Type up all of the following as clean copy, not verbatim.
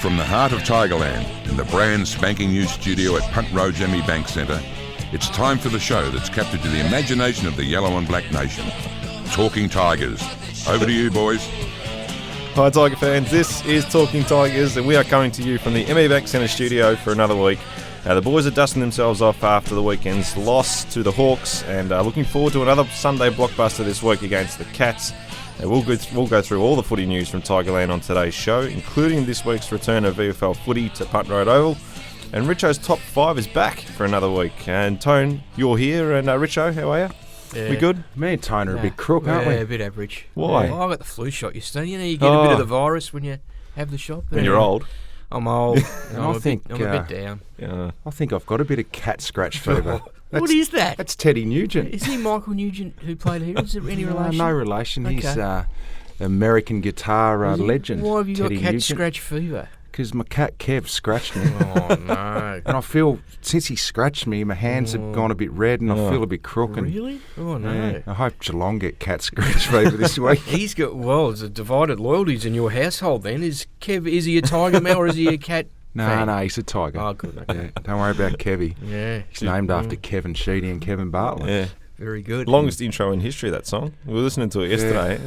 From the heart of Tigerland, in the brand spanking new studio at Punt Road's Emmy Bank Centre, it's time for the show that's captured to the imagination of the yellow and black nation. Talking Tigers. Over to you, boys. Hi Tiger fans, this is Talking Tigers and we are coming to you from the Emmy Bank Centre studio for another week. The boys are dusting themselves off after the weekend's loss to the Hawks and looking forward to another Sunday blockbuster this week against the Cats. We'll go through all the footy news from Tigerland on today's show, including this week's return of VFL footy to Punt Road Oval. And Richo's top 5 is back for another week. And Tone, you're here, and Richo, how are you? Yeah. We good? Me and Tone are a bit crook, aren't we? Yeah, a bit average. Why? I got the flu shot yesterday. You know, you get a bit of the virus when you have the shot. When you're old? I'm old. and I I'm think a bit down. Yeah. I think I've got a bit of cat scratch fever. What is that? That's Teddy Nugent. Is he Michael Nugent who played here? Is there any relation? No relation. Okay. He's American guitar legend. Why have you Teddy got cat Nugent. scratch fever? Because my cat Kev scratched me. Oh, no. And I feel, since he scratched me, my hands have gone a bit red and I feel a bit crook. And, Really? Oh, no. yeah, I hope Geelong get cat scratch fever this week. He's got, there's a divided loyalties in your household then. Is he a Tiger man or is he a cat fan? No, he's a tiger. Oh, good. Okay. Yeah, don't worry about Kevy. Yeah. He's named after Kevin Sheedy and Kevin Bartlett. Yeah. Very good. Longest intro in history, that song. We were listening to it yesterday.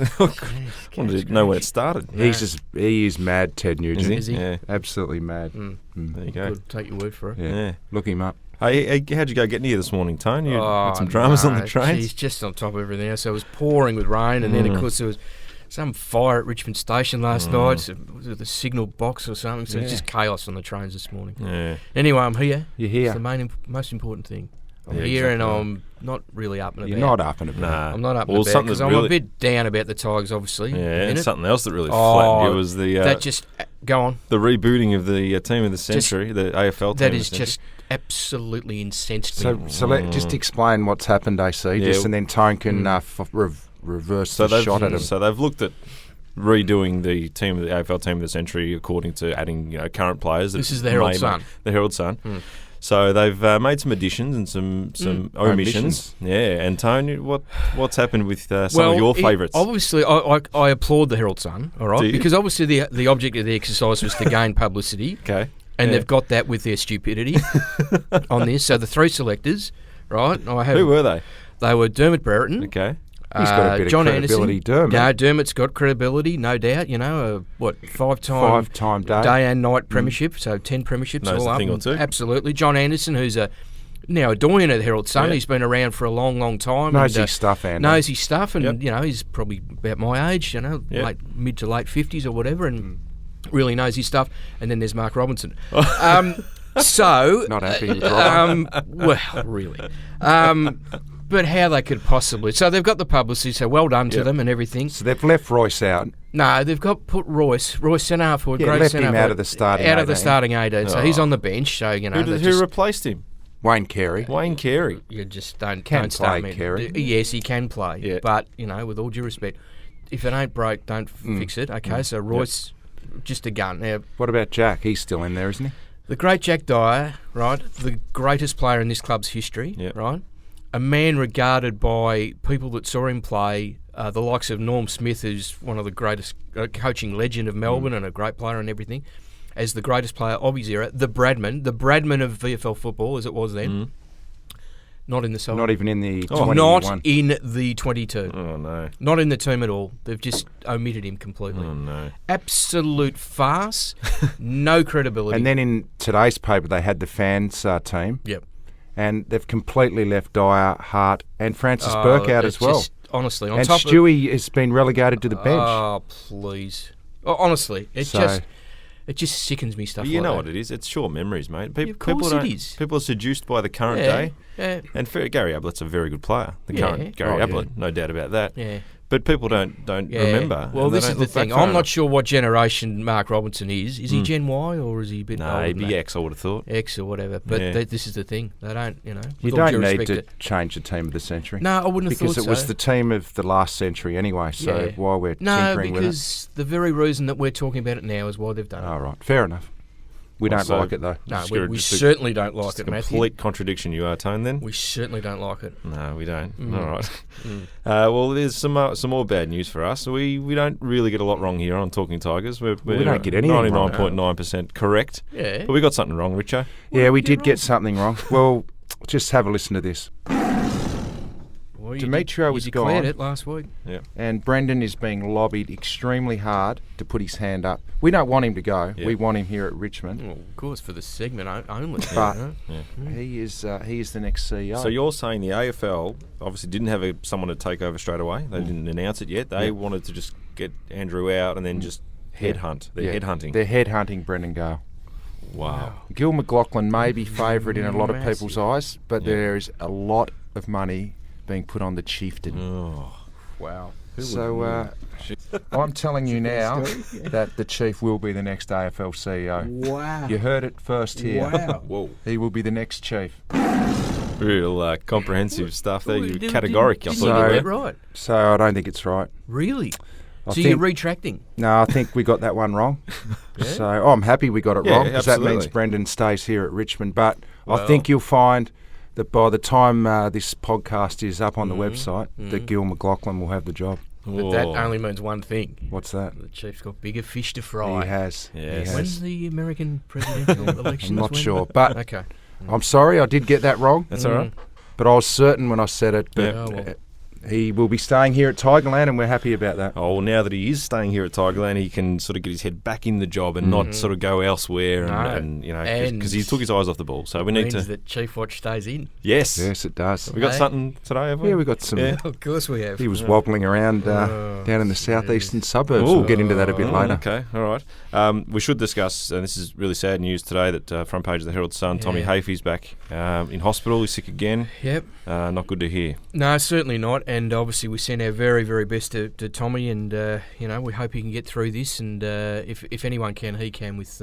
Wanted to know when it started. He is mad, Ted Nugent. Is he? Yeah. Absolutely mad. There you go. Good. Take your word for it. Yeah. Look him up. Hey, how'd you go getting here this morning, Tone? You had some dramas on the trains? He's just on top of everything else. So it was pouring with rain, and then, of course, there was some fire at Richmond Station last night. So was it the signal box or something? So it's just chaos on the trains this morning. Yeah. Anyway, I'm here. You're here. It's the most important thing. I'm Yeah, here, exactly. and I'm not really up and about. You're not up and about. Nah. I'm not up Well, and about something because that I'm really- a bit down about the Tigers, obviously. Yeah, at the and minute. something else that really flattened you was the that just go on. the rebooting of the team of the century, the AFL team. That of the is century. just absolutely incensed me. So just explain what's happened, AC, just and then Tone can reverse the shot at him. So they've looked at redoing the AFL team of the century according to adding current players. This is the Herald Sun. The Herald Sun. So they've made some additions and some omissions. Yeah, and Tony, what's happened with some of your favourites? Obviously, I applaud the Herald Sun, all right, Do you? because obviously the object of the exercise was to gain publicity. Okay. And Yeah. they've got that with their stupidity on this. So the 3 selectors, right? Who were they? They were Dermot Brereton. Okay. He's got a bit John of credibility, Anderson. Dermot. No, Dermot's got credibility, no doubt. You know, five-time day and night premiership, so 10 premierships Knows all a up. thing or two. Absolutely. John Anderson, who's now a doyen at the Herald Sun. Yeah. He's been around for a long, long time. Knows his stuff, Andy. Knows his stuff, and Yep. you know, he's probably about my age, you know, Yep. mid to late 50s or whatever, and really knows his stuff. And then there's Mark Robinson. So Not happy with Robin. well, really. But how they could possibly... So they've got the publicity, so well done to them and everything. So they've left Royce out. No, they've put Royce centre half forward, Yeah, great left centre him half out of the starting out of the 18. starting 18. So he's on the bench. So you know, Who replaced him? Wayne Carey. Wayne Carey. you just don't Can start play, me. Carey. Yes, he can play. Yeah. But you know, with all due respect, if it ain't broke, don't fix it. Okay, so Royce, just a gun. Now, What about Jack? He's still in there, isn't he? the great Jack Dyer, right, the greatest player in this club's history, Yep. right, a man regarded by people that saw him play, the likes of Norm Smith, who's one of the greatest coaching legend of Melbourne and a great player and everything, as the greatest player of his era, the Bradman of VFL football as it was then, not in the side. Not even in the 21. Not in the 22. Oh, no. Not in the team at all. They've just omitted him completely. Oh, no. Absolute farce. No credibility. And then in today's paper, they had the fans team. Yep. And they've completely left Dyer, Hart, and Francis Burke out it's as well. just, honestly, on And top Stewie has been relegated to the bench. Oh, please. Honestly, it just sickens me stuff But you like know that. what it is? It's short memories, mate. Of course it is. People are seduced by the current Yeah, day. yeah. And Gary Ablett's a very good player. The Yeah. current Gary Ablett, no doubt about that. Yeah. But people don't Yeah. remember. Well, and they this don't is the look back thing. far I'm not enough. sure what generation Mark Robinson is. Is he Gen Y or is he a bit No, older he'd than be that? X, I would have thought. X or whatever. But Yeah. this is the thing. They don't, you know. You with all don't due need respect, to change the team of the century. No, I wouldn't have because thought it was so. the team of the last century anyway, so Yeah. why we're No, tinkering with it. because the very reason that we're talking about it now is why they've done it. All right, fair enough. We don't So- like it, though. No, Just we, a- we just a- certainly don't like Just a it, Matthew. complete contradiction you are, Tone, then? We certainly don't like it. No, we don't. Mm. All right. Well, there's some more bad news for us. We don't really get a lot wrong here on Talking Tigers. We're We don't get anything wrong. 99.9% correct. Yeah. But we got something wrong, Richo. Yeah, we did you did get get something wrong. Well, just have a listen to this. Well, you Demetrio you is declared gone. it last week. And Brendan is being lobbied extremely hard to put his hand up. We don't want him to go. Yeah. We want him here at Richmond. Well, of course, for the segment only. But you know. he is the next CEO. So you're saying the AFL obviously didn't have someone to take over straight away. They didn't announce it yet. They wanted to just get Andrew out and then just headhunt. They're headhunting. They're headhunting Brendan Gale. Wow. Gil McLaughlin may be favourite in a lot of Massive. people's eyes, but there is a lot of money being put on the chieftain. Oh. Wow. So I'm telling you now that the chief will be the next AFL CEO. Wow. You heard it first here. Wow. Whoa. He will be the next chief. Real comprehensive stuff there. Well, You're didn't- categoric. I Didn't thought you you get were. that right? So I don't think it's right. Really? I So you're think- retracting? No, I think we got that one wrong. So I'm happy we got it Yeah, wrong because that means absolutely. Brendan stays here at Richmond. But I Well- think you'll find that by the time this podcast is up on the website, that Gil McLaughlin will have the job. But that Whoa. only means one thing. What's that? The Chief's got bigger fish to fry. He has. Yes. He When's has. the American presidential elections? I'm not when? sure, but Okay. I'm sorry I did get that wrong. That's all right. But I was certain when I said it. But Yeah, well. he will be staying here at Tigerland, and we're happy about that. Oh, well, now that he is staying here at Tigerland, he can sort of get his head back in the job and not sort of go elsewhere, No. and you know, And because he took his eyes off the ball. So we need means to. that Chief Watch stays in. Yes. Yes, it does. We got Hey. something today, have we? Yeah, we got some. Yeah. Of course we have. He was wobbling around down in the southeastern suburbs. We'll get into that a bit later. Okay, all right. We should discuss, and this is really sad news today, that front page of the Herald Sun, Tommy Yeah. Hafey's back in hospital. He's sick again. Yep. Not good to hear. No, certainly not. And obviously, we send our very, very best to Tommy, and we hope he can get through this. And if anyone can, he can with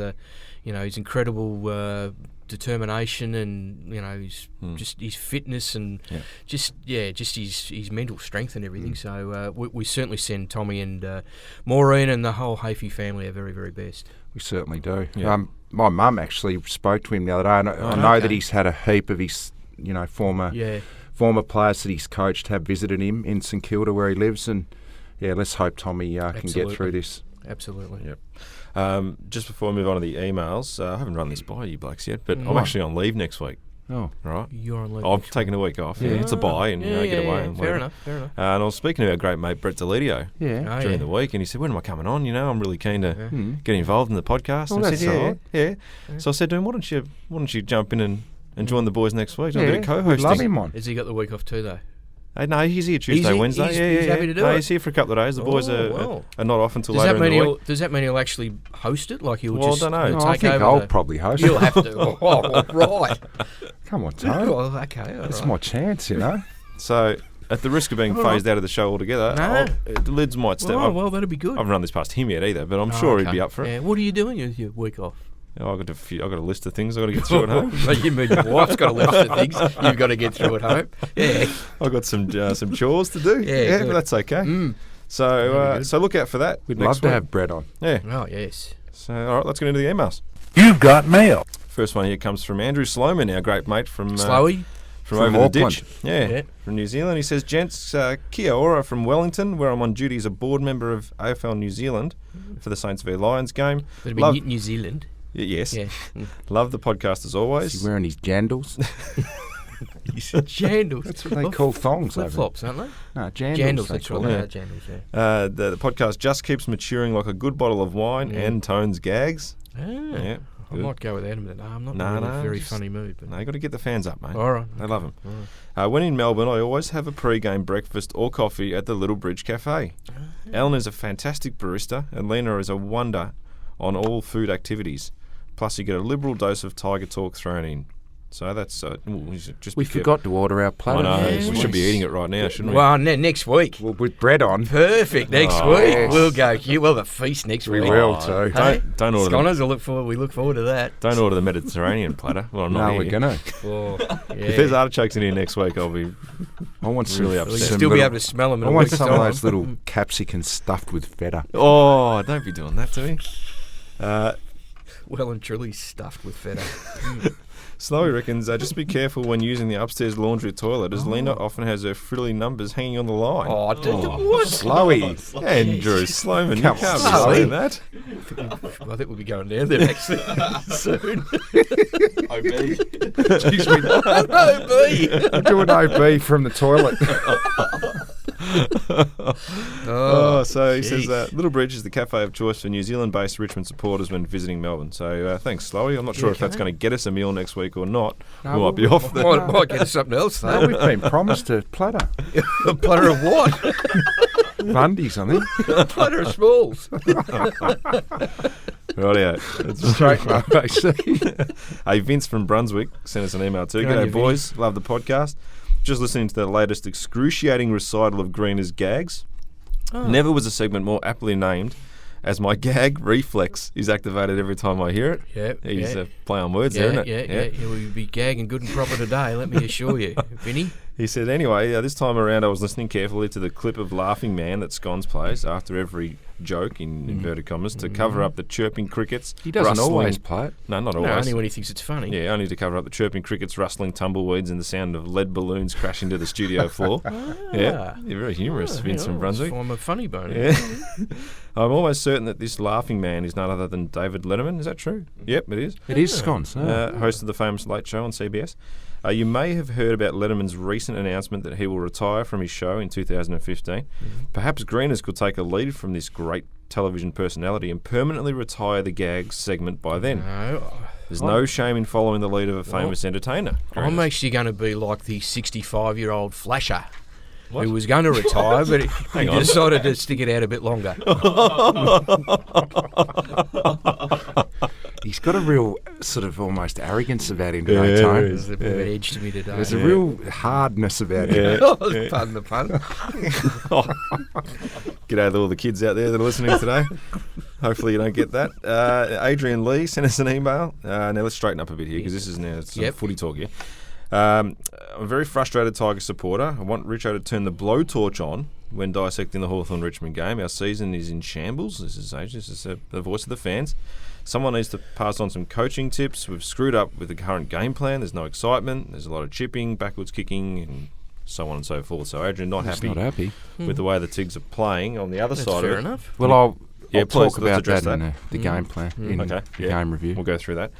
his incredible determination and his just his fitness and just his mental strength and everything. So we certainly send Tommy and Maureen and the whole Hafey family our very, very best. We certainly do. Yeah. My mum actually spoke to him the other day, and I know that he's had a heap of his, former players that he's coached have visited him in St Kilda where he lives, and let's hope Tommy can get Absolutely. through this. Absolutely. Yep. Just before we move on to the emails, I haven't run this by you blokes yet, but I'm actually on leave next week. Oh, Right. You're on leave. I've taken a week off. Yeah. It's a bye and get away. And Fair whatever. enough. Fair enough. And I was speaking to our great mate Brett Delidio yeah. Oh, during yeah. the week, and he said, "When am I coming on? I'm really keen to get involved in the podcast." Oh, and I that's said, all right. yeah. So I said to him, "Why don't you jump in and join the boys next week? Do a bit of We'd co-hosting." love him on. Has he got the week off too, though? No, he's here Tuesday, he? Wednesday. He's happy to do no, it? He's here for a couple of days. The boys well. are not off until Does later that in mean the week. does that mean he'll actually host it? Like he'll Well, I just don't know. No, I take think over I'll the- probably host. You'll have to. Oh, right. Come on, Tone. Well, okay. All It's right. my chance, So, at the risk of being phased out of the show altogether, No. the lids might step Oh, up. well, that'll be good. I haven't run this past him yet either, but I'm Oh, sure okay. he'd be up for it. Yeah. What are you doing with your week off? I've got a list of things I've got to get through at home. You mean your wife's got a list of things you've got to get through at home? Yeah. I've got some chores to do. Yeah, but good. that's okay. Mm. So look out for that. We'd next love to week. have Brett on. Yeah. Oh, yes. So all right, let's get into the emails. You've got mail. First one here comes from Andrew Sloman, our great mate from Slowy? from From over Auckland. the ditch. Yeah, Yeah. from New Zealand. He says, "Gents, kia ora from Wellington, where I'm on duty as a board member of AFL New Zealand for the Saints v Lions game. That'd be Love- New Zealand. Yes, Yeah. love the podcast as Is always. he wearing his jandals? Jandals. That's what they call thongs over Flip flops, aren't they? No, jandals. Jandals, they that's call right. them. Yeah, jandals, yeah. The podcast just keeps maturing like a good bottle of wine and Tone's gags. Ah, Yeah, I good. might go with Adam. No, I'm not No, really in no, a very just- funny mood. But No, you got to get the fans up, mate. all right. They love him. When in Melbourne, I always have a pre-game breakfast or coffee at the Little Bridge Cafe. Ellen is a fantastic barista, and Lena is a wonder on all food activities. Plus, you get a liberal dose of Tiger Talk thrown in. So that's we should just We be careful. forgot to order our I platter. know. Yeah. We should be eating it right now, shouldn't we? Well, next week. Well, with bread on. Perfect. Next Oh, week yes. we'll go. We'll have a feast next We week. will too. Hey? Don't order Sconners will look forward. We look forward to that. Don't order the Mediterranean platter. Well, not No, here. we're gonna. Oh, If there's artichokes in here next week, I'll be I want some. really You'll upset. some still be little- able to smell them in I a want week's some time. of those little capsicums stuffed with feta. Oh, don't be doing that to me. Well and truly stuffed with feta. Snowy reckons, just be careful when using the upstairs laundry toilet, as Lena often has her frilly numbers hanging on the line. What? Slowy. Andrew Sloman, you Come can't be on, saying that. I think we'll be going down there actually soon. OB. Excuse me. OB. I'm doing OB from the toilet. So he says, jeez. Little Bridge is the cafe of choice for New Zealand-based Richmond supporters when visiting Melbourne. So thanks, Slowy. I'm not sure if that's going to get us a meal next week or not. No, we might be off there. Might get us something else No, though. we've been promised a platter. A platter of what? Bundy's, I think. A platter of smalls. Rightio. That's Straight from OBC. Hey, Vince from Brunswick sent us an email too. Good on G'day, you, boys. Love the podcast. Just listening to the latest excruciating recital of Greener's gags. Never was a segment more aptly named, as my gag reflex is activated every time I hear it. Yep, He's yeah. a play on words there, isn't Yeah, it? We'll be gagging good and proper today, let me assure you. Vinny? He said, anyway, this time around I was listening carefully to the clip of Laughing Man that Scones plays after every joke, in inverted commas, to cover up the chirping crickets. He doesn't rustling- always play it. No, not No, always. only when he thinks it's funny. Yeah, only to cover up the chirping crickets, rustling tumbleweeds, and the sound of lead balloons crashing to the studio floor. Yeah, you're very humorous, Vince from Brunswick. I'm a funny bone. Yeah. I'm almost certain that this laughing man is none other than David Letterman. Is that true? Yep, it is. It is scones. Host of the famous Late Show on CBS. You may have heard about Letterman's recent announcement that he will retire from his show in 2015. Perhaps Greeners could take a lead from this great television personality and permanently retire the gags segment by then. No, There's no shame in following the lead of a famous entertainer. I'm actually going to be like the 65-year-old Flasher. Who was going to retire, but he on. decided to stick it out a bit longer. He's got a real sort of almost arrogance about him today, Tone. There's a bit of an edge to me today. There's a real hardness about him. Pardon the pun. G'day to all the kids out there that are listening today. Hopefully you don't get that. Adrian Lee sent us an email. Now let's straighten up a bit here because this is now some footy talk here. I'm a very frustrated Tiger supporter. I want Richo to turn the blowtorch on when dissecting the Hawthorn-Richmond game. Our season is in shambles. This is the voice of the fans. Someone needs to pass on some coaching tips. We've screwed up with the current game plan. There's no excitement. There's a lot of chipping, backwards kicking, and so on and so forth. So Adrian, not happy with the way the Tigs are playing. On the other That's side fair of it, enough. Well, I'll please, talk let's about address that in that. the game plan, in Okay, the game review. We'll go through that.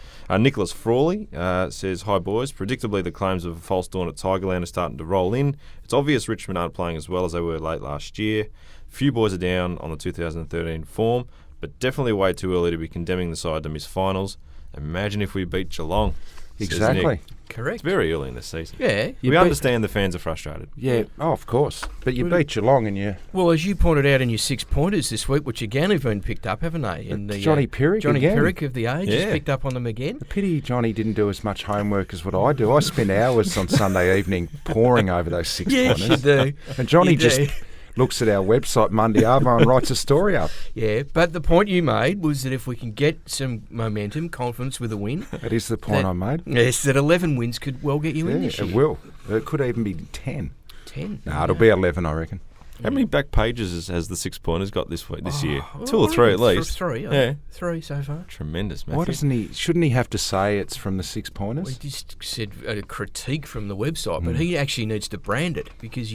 Nicholas Frawley says, hi boys. Predictably, the claims of a false dawn at Tigerland are starting to roll in. It's obvious Richmond aren't playing as well as they were late last year. Few boys are down on the 2013 form, but definitely way too early to be condemning the side to miss finals. Imagine if we beat Geelong. says Exactly. Nick. Correct. It's very early in the season. Yeah. We understand the fans are frustrated. Yeah, of course. But you beat Geelong and you... Well, as you pointed out in your 6-pointers this week, which again have been picked up, haven't they? In the, Johnny Pirrick Johnny again. Pirrick of the Age has picked up on them again. The pity Johnny didn't do as much homework as what I do. I spend hours on Sunday evening poring over those 6 Yes, pointers. you do. And Johnny You just do. looks at our website Monday Arvo and writes a story up. Yeah, but the point you made was that if we can get some momentum, confidence with a win, That is the point I made. yes, that 11 wins could well get you in Yeah, this year. it will. It could even be 10. 10. No, it'll be 11, I reckon. How many back pages has the 6-pointers got this year? Oh, 2 or 3 at least. Three, Yeah. 3 so far. Tremendous, Matthew. Why doesn't he? Shouldn't he have to say it's from the 6 We pointers? just said a critique from the website, but he actually needs to brand it because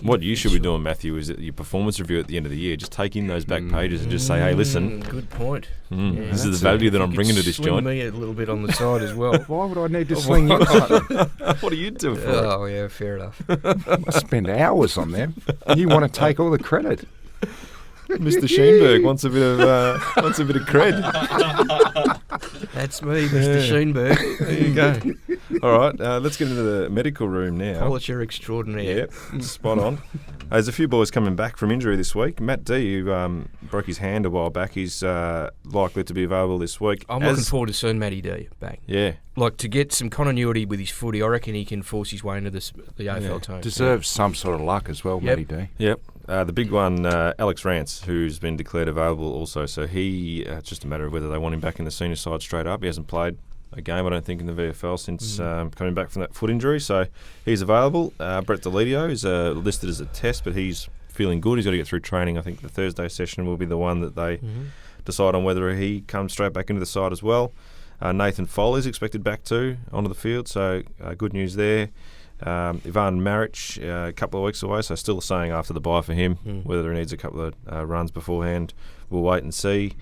What you should be doing, Matthew, is at your performance review at the end of the year, just take in those back pages and just say, hey, listen, Good point. this is the value that I'm bringing to this Swing joint. me a little bit on the side as well. Why would I need to sling you something? What are you doing for it? Oh yeah, fair enough. I spend hours on them. And you want to take all the credit. Mr. Sheenberg wants a bit of cred. That's me, Mr. Sheenberg. There you go. All right, let's get into the medical room now. Polisher extraordinaire. Yep, spot on. There's a few boys coming back from injury this week. Matt D, who broke his hand a while back, he's likely to be available this week. I'm looking forward to seeing Matty D back. Yeah. Like, to get some continuity with his footy, I reckon he can force his way into the AFL team. Deserves some sort of luck as well, Matty D. Yep. The big one, Alex Rance, who's been declared available also. So it's just a matter of whether they want him back in the senior side straight up. He hasn't played a game, I don't think, in the VFL since coming back from that foot injury. So he's available. Brett Delidio is listed as a test, but he's feeling good. He's got to get through training. I think the Thursday session will be the one that they decide on whether he comes straight back into the side as well. Nathan Foley's expected back too onto the field, so good news there. Ivan Maric, a couple of weeks away, so still saying after the bye for him. Whether he needs a couple of runs beforehand, we'll wait and see.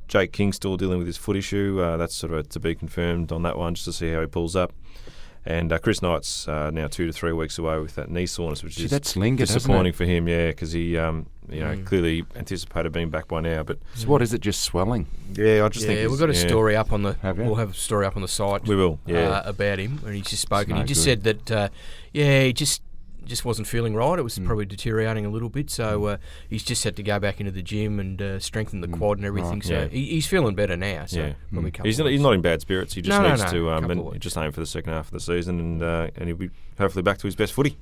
Jake King still dealing with his foot issue. That's sort of to be confirmed on that one, just to see how he pulls up. And Chris Knight's now 2 to 3 weeks away with that knee soreness, which is that's lingered, disappointing for him. Yeah, because he clearly anticipated being back by now. But so what is it? Just swelling? Yeah, I just think we've got a story up on the. Have you? We'll have a story up on the site. We will. Yeah, about him, and he's just spoken. No He just good. said that. He just wasn't feeling right. It was probably deteriorating a little bit, so he's just had to go back into the gym and strengthen the quad and everything. Right, so yeah. he's feeling better now. So probably a couple he's of not weeks. in bad spirits. He just No, needs no, to couple of and weeks. just aim for the second half of the season, and he'll be hopefully back to his best footy.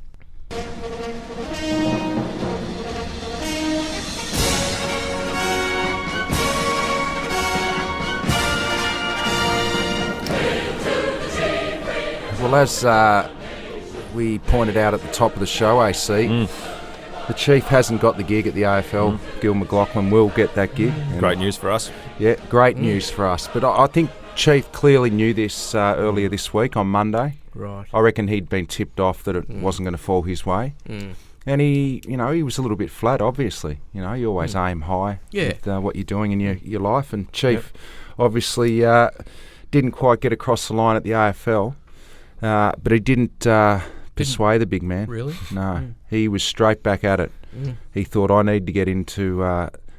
Well, as we pointed out at the top of the show, AC, the Chief hasn't got the gig at the AFL. Gil McLaughlin will get that gig. And Great news for us. Yeah, great news for us. But I think Chief clearly knew this earlier this week on Monday. Right. I reckon he'd been tipped off that it wasn't going to fall his way. And he was a little bit flat, obviously. You always aim high with what you're doing in your life. And Chief obviously didn't quite get across the line at the AFL, but he didn't persuade the big man. Really? No. He was straight back at it. He thought, I need to get into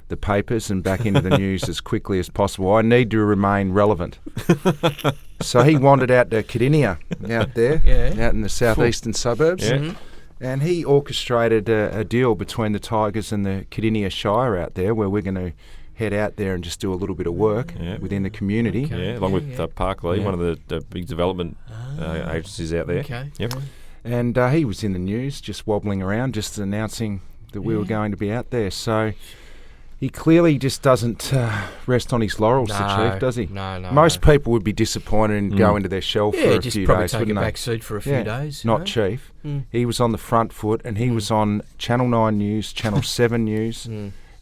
the papers and back into the news as quickly as possible. I need to remain relevant. So he wandered out to Cardinia out there, out in the southeastern suburbs. Yeah. And he orchestrated a deal between the Tigers and the Cardinia Shire out there, where we're going to head out there and just do a little bit of work within the community. Yeah, along with Parkley, one of the big development agencies out there. Okay. Yep. And he was in the news, just wobbling around, just announcing that we were going to be out there. So he clearly just doesn't rest on his laurels, the Chief, does he? No. Most people would be disappointed and go into their shell for a just few probably days, take a wouldn't they? back seat for a few days. Not Chief. He was on the front foot, and he was on Channel 9 News, Channel 7 News.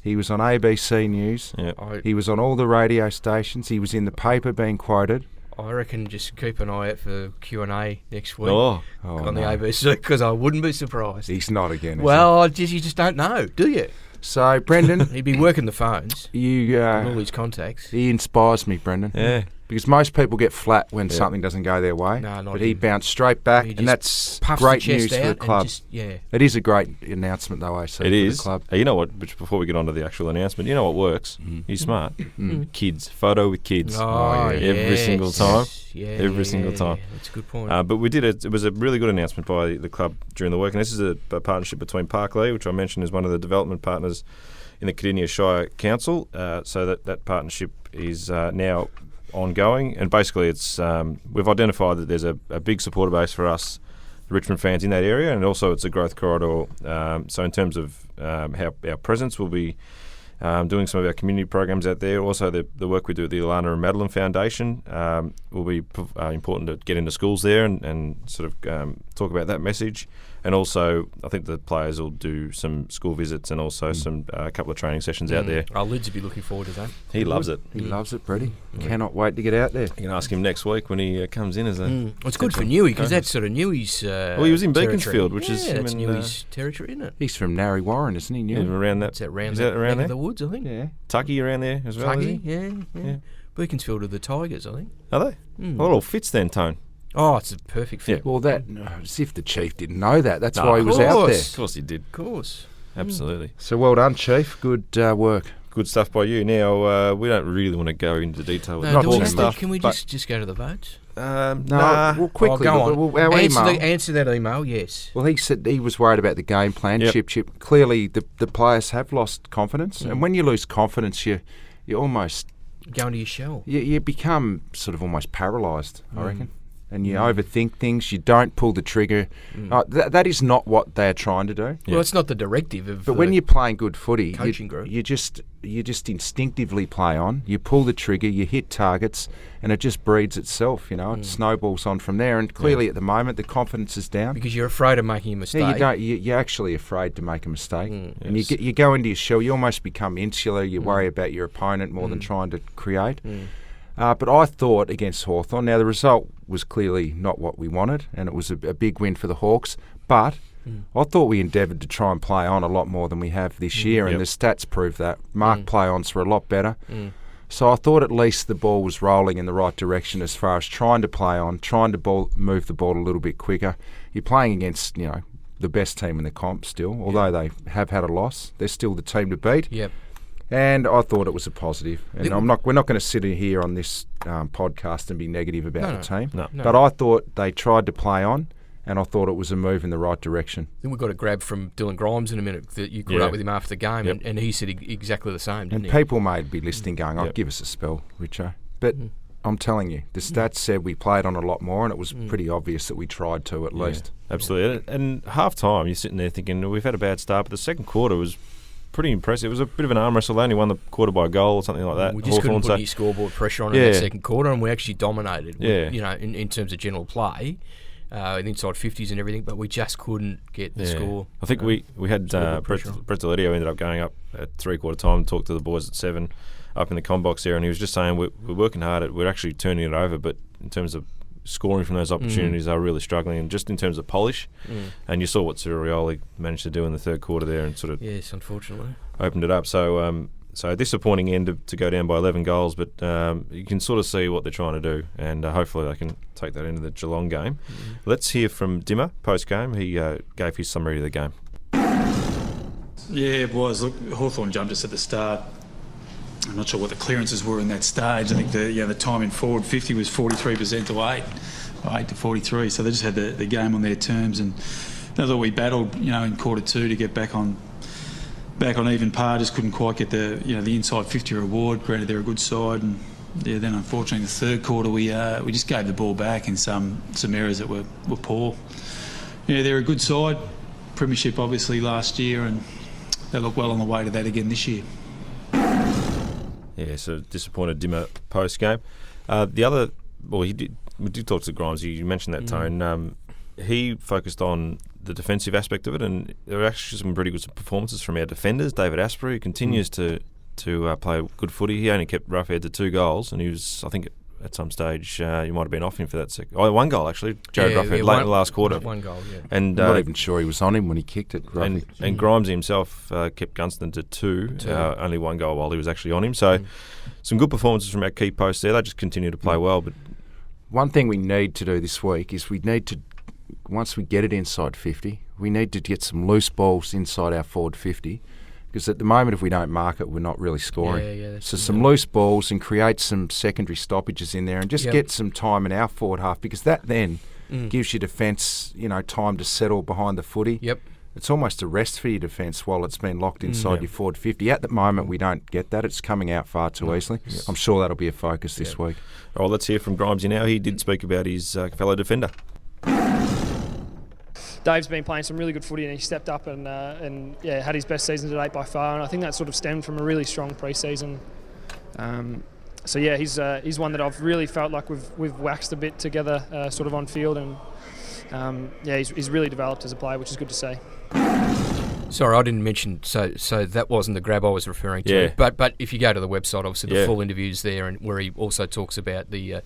He was on ABC News. Yeah. He was on all the radio stations. He was in the paper being quoted. I reckon just keep an eye out for Q&A next week Oh, on the ABC, because I wouldn't be surprised. He's not again. Well, you just don't know, do you? So, Brendan, He'd be working the phones you and all his contacts. he inspires me, Brendan. Yeah. Because most people get flat when something doesn't go their way. No, not but he him. bounced straight back, He and just that's puffs great the chest news for the out club. and just, It is a great announcement, though, AC, It for is. the club. You know what? Which before we get on to the actual announcement, you know what works? He's smart. Kids, photo with kids. Every single time. Every single time. That's a good point. But we did it was a really good announcement by the club during the week, and this is a partnership between Parkley, which I mentioned is one of the development partners in the Cardinia Shire Council. So that partnership is now ongoing, and basically it's we've identified that there's a big supporter base for us, the Richmond fans in that area, and also it's a growth corridor. So in terms of how our presence will be doing some of our community programs out there. Also, the work we do at the Alana and Madeline Foundation will be important to get into schools there and sort of talk about that message. And also, I think the players will do some school visits and also some a couple of training sessions out there. Lids will be looking forward to that. He loves it. He loves it, Brady. Cannot wait to get out there. You can ask him next week when he comes in as a... Well, it's good for Newey, because that's sort of Newey's well, he was in territory. Beaconsfield, which is... that's Newey's territory, isn't it? He's from Narry Warren, isn't he? Around that... It's around Is that that around neck of there? the woods, I think. Yeah. Tucky around there as well, is Tucky, he? yeah. Beaconsfield are the Tigers, I think. Are they? Well, it all fits then, Tone. Oh, it's a perfect fit. Well, as if the Chief didn't know that. That's why he was out there. Of course he did. Of course. Absolutely. So well done, Chief. Good work. Good stuff by you. Now, we don't really want to go into detail with No, all the do stuff. can we just go to the votes? Well, quickly. go on. Our email. Answer that email, yes. Well, he said he was worried about the game plan. Yep. Chip. Clearly, the players have lost confidence, and when you lose confidence, you almost Go into your shell. you become sort of almost paralysed. I reckon. and you overthink things. You don't pull the trigger. That is not what they're trying to do. Well, it's not the directive of. But when you're playing good footy, coaching group, you just instinctively play on. You pull the trigger, you hit targets, and it just breeds itself. It snowballs on from there. And clearly, at the moment, the confidence is down because you're afraid of making a mistake. Yeah, you're actually afraid to make a mistake, and you go into your shell. You almost become insular. You worry about your opponent more than trying to create. But I thought against Hawthorn, now the result was clearly not what we wanted, and it was a big win for the Hawks, but I thought we endeavoured to try and play on a lot more than we have this year, and the stats prove that. Mark play-ons were a lot better. So I thought at least the ball was rolling in the right direction as far as trying to play on, trying to move the ball a little bit quicker. You're playing against, the best team in the comp still, although they have had a loss. They're still the team to beat. Yep. And I thought it was a positive. And we're not going to sit in here on this podcast and be negative about the team. No. But I thought they tried to play on, and I thought it was a move in the right direction. Then we got a grab from Dylan Grimes in a minute that you caught up with him after the game, and he said exactly the same, didn't he? And people may be listening going, give us a spell, Richo. But I'm telling you, the stats said we played on a lot more, and it was pretty obvious that we tried to at least. Absolutely. And half-time, you're sitting there thinking, we've had a bad start, but the second quarter was pretty impressive. It was a bit of an arm wrestle. They only won the quarter by a goal or something like that. We just couldn't put any scoreboard pressure on in the second quarter, and we actually dominated. In terms of general play, in inside 50s and everything, but we just couldn't get the score. I think we had Brett Deledio ended up going up at 3/4 time and talked to the boys at 7 up in the comm box there, and he was just saying we're working hard. We're actually turning it over, but in terms of scoring from those opportunities, they were really struggling, and just in terms of polish. And you saw what Sirioli managed to do in the third quarter there, and sort of unfortunately opened it up. So a disappointing end to go down by 11 goals, but you can sort of see what they're trying to do, and hopefully they can take that into the Geelong game. Let's hear from Dimmer post game. He gave his summary of the game. Yeah, it was. Look, Hawthorn jumped us at the start. I'm not sure what the clearances were in that stage. I think the time in forward 50 was 43% to 8, or 8 to 43. So they just had the game on their terms, and I thought we battled, in quarter 2 to get back on even par. Just couldn't quite get the inside 50 reward. Granted, they're a good side, and then unfortunately in the third quarter we just gave the ball back in some areas that were poor. They're a good side, premiership obviously last year, and they look well on the way to that again this year. Yeah, so disappointed Dimmer post game. We did talk to Grimes. You mentioned that tone. He focused on the defensive aspect of it, and there were actually some pretty good performances from our defenders. David Asprey continues to play good footy. He only kept Roughead to 2 goals, and he was, I think, at some stage, you might have been off him for that second. 1 goal, actually. Jared Roughead, late in the last quarter. 1 goal, And I'm not even sure he was on him when he kicked it. And Grimes himself kept Gunston to 2, only 1 goal while he was actually on him. So some good performances from our key posts there. They just continue to play well. But one thing we need to do this week is we need to, once we get it inside 50, we need to get some loose balls inside our forward 50. Because at the moment, if we don't mark it, we're not really scoring. So some loose balls and create some secondary stoppages in there, and just get some time in our forward half, because that then gives your defence, time to settle behind the footy. Yep. It's almost a rest for your defence while it's been locked inside your forward 50. At the moment, we don't get that. It's coming out far too easily. Yep. I'm sure that'll be a focus this week. All right, let's hear from Grimesy now. He did speak about his fellow defender. Dave's been playing some really good footy, and he stepped up and had his best season to date by far. And I think that sort of stemmed from a really strong pre-season. He's one that I've really felt like we've waxed a bit together, sort of on field, and he's really developed as a player, which is good to see. Sorry, I didn't mention. So that wasn't the grab I was referring to. Yeah. But if you go to the website, obviously the full interview's there, and where he also talks about the.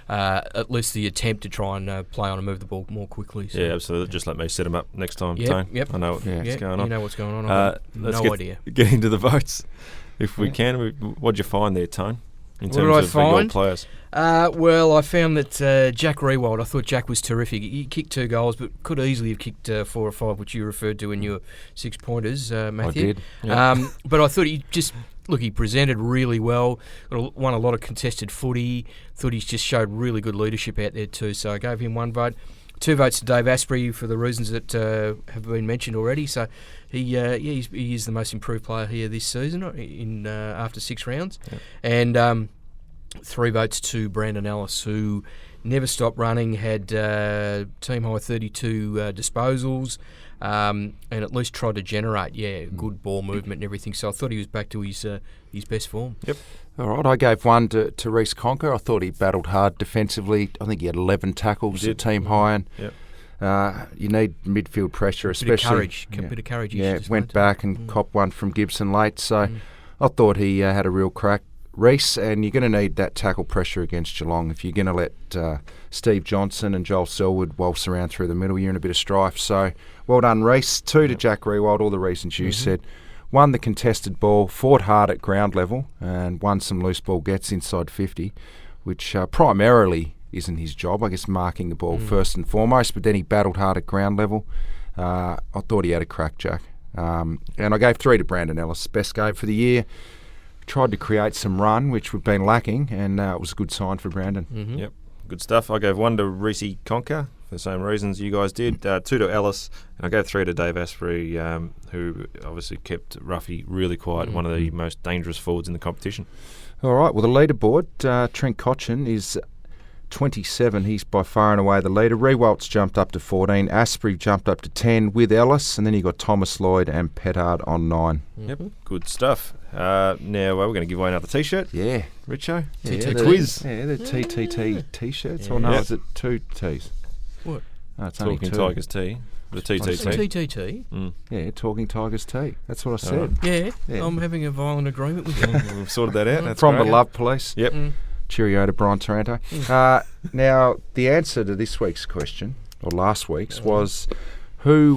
At least the attempt to try and play on and move the ball more quickly. So. Yeah, absolutely. Just let me set him up next time, Tone. Yep. I know what's going on. You know what's going on. Let's no idea. Get into the votes, if we can. What'd you find there, Tone? In terms what did of I find? your players? Well, I found that Jack Rewald, I thought Jack was terrific. He kicked 2 goals, but could easily have kicked 4 or 5, which you referred to in your 6-pointers, Matthew. I did. Yeah. But I thought he presented really well, won a lot of contested footy. Thought he's just showed really good leadership out there too. So I gave him 1 vote. 2 votes to Dave Asprey for the reasons that have been mentioned already. So he is the most improved player here this season after 6 rounds. Yep. And 3 votes to Brandon Ellis, who never stopped running, had team high 32 disposals, and at least tried to generate, good ball movement and everything. So I thought he was back to his best form. Yep. All right, I gave one to Reece Conker. I thought he battled hard defensively. I think he had 11 tackles at team high. And, you need midfield pressure, especially. Bit of courage. Went back and copped one from Gibson late. So I thought he had a real crack. Reece, and you're going to need that tackle pressure against Geelong. If you're going to let Steve Johnson and Joel Selwood waltz around through the middle, you're in a bit of strife. So well done, Reece. 2 to Jack Rewald, all the reasons you said. Won the contested ball, fought hard at ground level, and won some loose ball gets inside 50, which primarily isn't his job, I guess, marking the ball first and foremost, but then he battled hard at ground level. I thought he had a crack, Jack. And I gave 3 to Brandon Ellis, best game for the year. Tried to create some run, which we've been lacking, and it was a good sign for Brandon. Yep, good stuff. I gave 1 to Reece Conker for the same reasons you guys did. 2 to Ellis, and I gave 3 to Dave Asprey, who obviously kept Ruffy really quiet, one of the most dangerous forwards in the competition. All right, well, the leaderboard, Trent Cotchin is 27. He's by far and away the leader. Rewalt's jumped up to 14. Asprey jumped up to 10 with Ellis, and then you got Thomas Lloyd and Pettard on 9. Yep, good stuff. Now we're going to give away another T-shirt. Yeah. Richo? Yeah, TT quiz. Yeah, the TTT T-shirts. Or no, is it 2 T's? What? No, it's only Talking 2. Tigers T. The TTT. TTT? Yeah, Talking Tigers T. That's what I said. Yeah, Yeah. I'm having a violent agreement with you. We've sorted that out. That's From great. the Love Police. Yep. Cheerio to Brian Taranto. Now, the answer to this week's question, or last week's, was who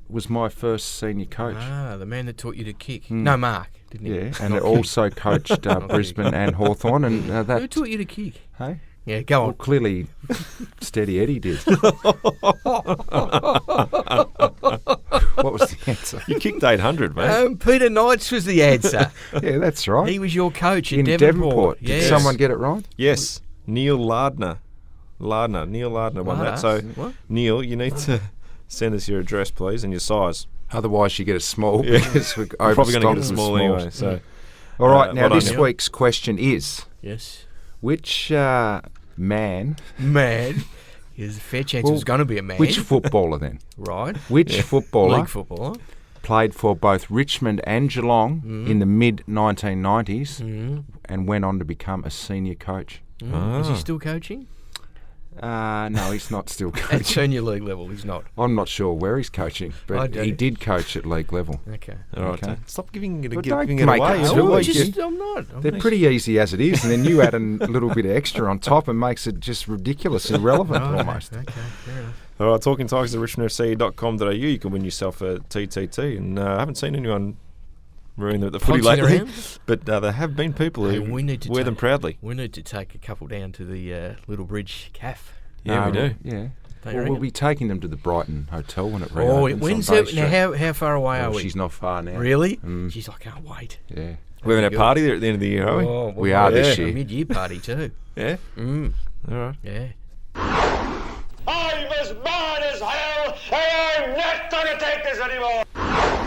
was my first senior coach? The man that taught you to kick. No, Mark, didn't he? Yeah, and it also coached Brisbane and Hawthorn. And that. Who taught you to kick? Hey? Yeah, go Well, on. clearly, Steady Eddie did. What was the answer? You kicked 800, mate. Peter Knights was the answer. Yeah, that's right. He was your coach in Devonport. Did Yes. someone get it right? Yes, Neil Lardner. Neil Lardner won that. So, What? Neil, you need to send us your address, please, and your size. Otherwise, you get a small Yeah. because we're We're probably going to get a overstocked with small smalls. anyway. So, All right, now well done, this Neil. week's question is: Yes. which man? There's a fair chance Well, it was going to be a man. Which footballer then? Right. Which footballer League footballer. played for both Richmond and Geelong in the mid-1990s and went on to become a senior coach? Is he still coaching? No, he's not still At coaching. senior league level, he's not. I'm not sure where he's coaching, I but don't. he did coach at league level. Okay. all right, Okay. stop giving it, Well, giving don't it make away. it every too week. easy. I'm not. They're pretty easy as it is, and then you add a little bit of extra on top and makes it just ridiculous, irrelevant almost. Okay, fair enough. All right, Talking Tigers at richmondfc.com.au. You can win yourself a TTT, and I haven't seen anyone wearing the footy Punching lately, around? but there have been people Hey, who we need to wear them proudly. We need to take a couple down to the Little Bridge Cafe. Yeah, we do. Yeah. Don't you Well, we'll reckon? be taking them to the Brighton Hotel when it Oh, reopens. when's on Bay it? Now, Street. how far away are we? She's not far now. Really? Mm. Jeez, I can't wait. Yeah. We're having a Good. party there at the end of the year, are we? Oh, We are this a year. mid-year party too. Yeah? Mm. All right. Yeah. I'm as mad as hell, and I'm not gonna take this anymore.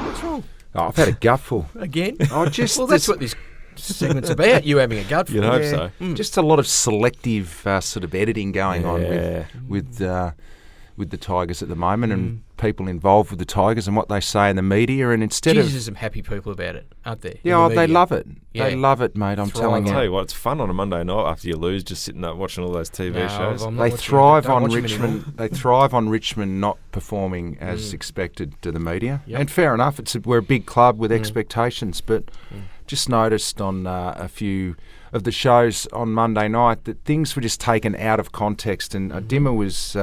What's wrong? Oh, I've had a gutful. Again? Oh, just Well, that's what this segment's about. You having a gut. You'd hope so. Just a lot of selective sort of editing going on Yeah. with the Tigers at the moment, and people involved with the Tigers and what they say in the media. And instead Jesus, of there's some happy people about it, aren't there? yeah, In the they media? love it. Yeah. They love it, mate. I'm Thrive telling I'll tell you. you what, it's fun on a Monday night after you lose, just sitting up watching all those TV No, shows. I'm not They watching thrive don't on watch 'em Richmond. anymore. They thrive on Richmond not performing as expected to the media, Yep. and fair enough. We're a big club with expectations, but just noticed on a few of the shows on Monday night that things were just taken out of context, and Dimmer was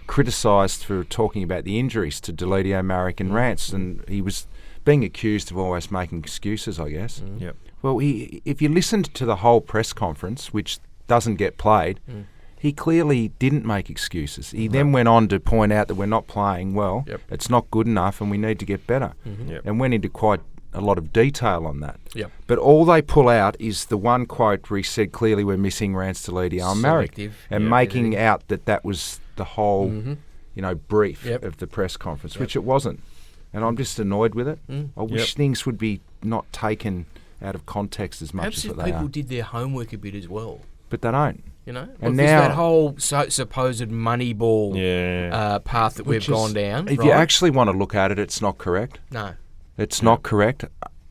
criticised for talking about the injuries to Deledio, Marrick and Rance, and he was being accused of always making excuses, I guess. Yep. Well, if you listened to the whole press conference, which doesn't get played, he clearly didn't make excuses. He then went on to point out that we're not playing well, Yep. it's not good enough, and we need to get better, Yep. and went into quite a lot of detail on that. Yep. But all they pull out is the one quote where he said clearly we're missing Rance, Deledio and Marrick, Selective. and Yeah, making yeah. out that was the whole, brief Yep. of the press conference, which it wasn't. And I'm just annoyed with it. I wish things would be not taken out of context as much Perhaps as if what they people are. did their homework a bit as well. But they don't. You know, And because now- that whole supposed money ball path that we've gone down. If right? you actually want to look at it, it's not correct. No. It's not correct.